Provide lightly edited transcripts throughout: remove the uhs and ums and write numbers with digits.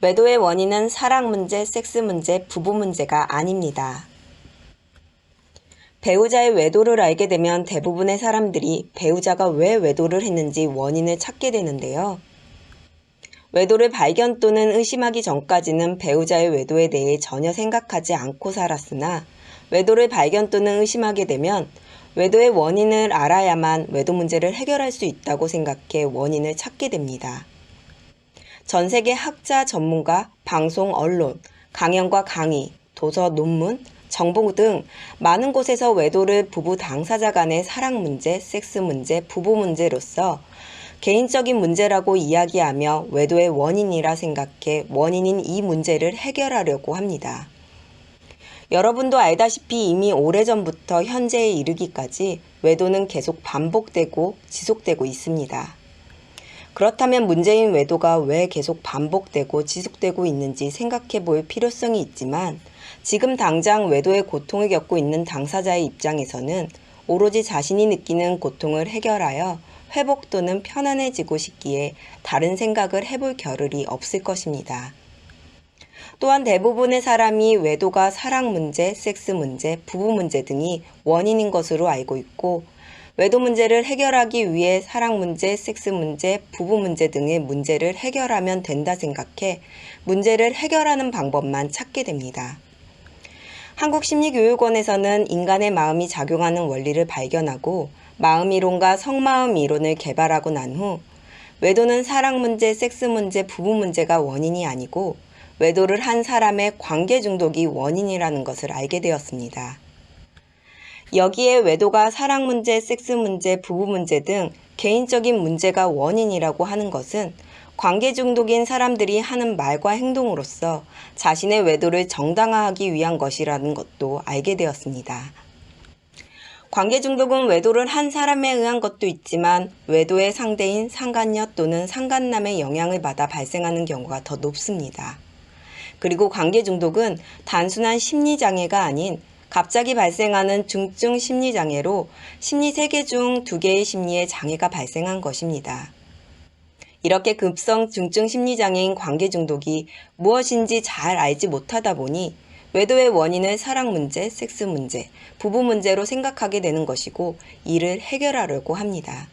외도의 원인은 사랑 문제, 섹스 문제, 부부 문제가 아닙니다. 배우자의 외도를 알게 되면 대부분의 사람들이 배우자가 왜 외도를 했는지 원인을 찾게 되는데요. 외도를 발견 또는 의심하기 전까지는 배우자의 외도에 대해 전혀 생각하지 않고 살았으나 외도를 발견 또는 의심하게 되면 외도의 원인을 알아야만 외도 문제를 해결할 수 있다고 생각해 원인을 찾게 됩니다. 전 세계 학자, 전문가, 방송, 언론, 강연과 강의, 도서, 논문, 정보 등 많은 곳에서 외도를 부부 당사자 간의 사랑 문제, 섹스 문제, 부부 문제로서 개인적인 문제라고 이야기하며 외도의 원인이라 생각해 원인인 이 문제를 해결하려고 합니다. 여러분도 알다시피 이미 오래전부터 현재에 이르기까지 외도는 계속 반복되고 지속되고 있습니다. 그렇다면 문제인 외도가 왜 계속 반복되고 지속되고 있는지 생각해 볼 필요성이 있지만 지금 당장 외도의 고통을 겪고 있는 당사자의 입장에서는 오로지 자신이 느끼는 고통을 해결하여 회복 또는 편안해지고 싶기에 다른 생각을 해볼 겨를이 없을 것입니다. 또한 대부분의 사람이 외도가 사랑 문제, 섹스 문제, 부부 문제 등이 원인인 것으로 알고 있고 외도 문제를 해결하기 위해 사랑 문제, 섹스 문제, 부부 문제 등의 문제를 해결하면 된다 생각해 문제를 해결하는 방법만 찾게 됩니다. 한국심리교육원에서는 인간의 마음이 작용하는 원리를 발견하고 마음이론과 성마음 이론을 개발하고 난 후 외도는 사랑 문제, 섹스 문제, 부부 문제가 원인이 아니고 외도를 한 사람의 관계 중독이 원인이라는 것을 알게 되었습니다. 여기에 외도가 사랑 문제, 섹스 문제, 부부 문제 등 개인적인 문제가 원인이라고 하는 것은 관계 중독인 사람들이 하는 말과 행동으로서 자신의 외도를 정당화하기 위한 것이라는 것도 알게 되었습니다. 관계 중독은 외도를 한 사람에 의한 것도 있지만 외도의 상대인 상간녀 또는 상간남의 영향을 받아 발생하는 경우가 더 높습니다. 그리고 관계 중독은 단순한 심리장애가 아닌 갑자기 발생하는 중증 심리장애로 심리 3개 중 2개의 심리에 장애가 발생한 것입니다. 이렇게 급성 중증 심리장애인 관계 중독이 무엇인지 잘 알지 못하다 보니 외도의 원인을 사랑 문제, 섹스 문제, 부부 문제로 생각하게 되는 것이고 이를 해결하려고 합니다.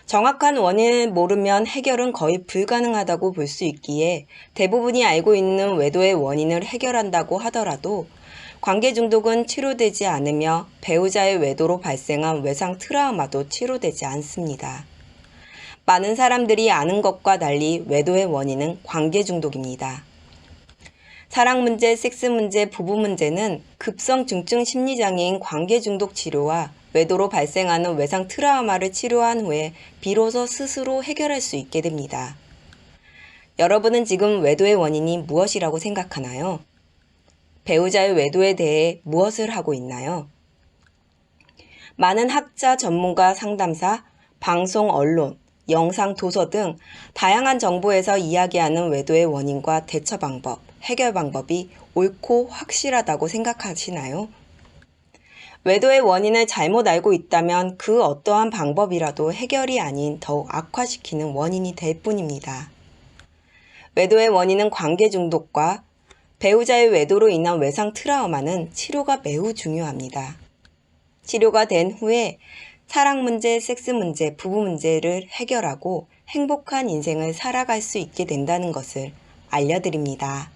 정확한 원인을 모르면 해결은 거의 불가능하다고 볼 수 있기에 대부분이 알고 있는 외도의 원인을 해결한다고 하더라도 관계 중독은 치료되지 않으며 배우자의 외도로 발생한 외상 트라우마도 치료되지 않습니다. 많은 사람들이 아는 것과 달리 외도의 원인은 관계 중독입니다. 사랑 문제, 섹스 문제, 부부 문제는 급성 중증 심리장애인 관계 중독 치료와 외도로 발생하는 외상 트라우마를 치료한 후에 비로소 스스로 해결할 수 있게 됩니다. 여러분은 지금 외도의 원인이 무엇이라고 생각하나요? 배우자의 외도에 대해 무엇을 하고 있나요? 많은 학자, 전문가, 상담사, 방송, 언론, 영상, 도서 등 다양한 정보에서 이야기하는 외도의 원인과 대처 방법, 해결 방법이 옳고 확실하다고 생각하시나요? 외도의 원인을 잘못 알고 있다면 그 어떠한 방법이라도 해결이 아닌 더욱 악화시키는 원인이 될 뿐입니다. 외도의 원인은 관계 중독과 배우자의 외도로 인한 외상 트라우마는 치료가 매우 중요합니다. 치료가 된 후에 사랑 문제, 섹스 문제, 부부 문제를 해결하고 행복한 인생을 살아갈 수 있게 된다는 것을 알려드립니다.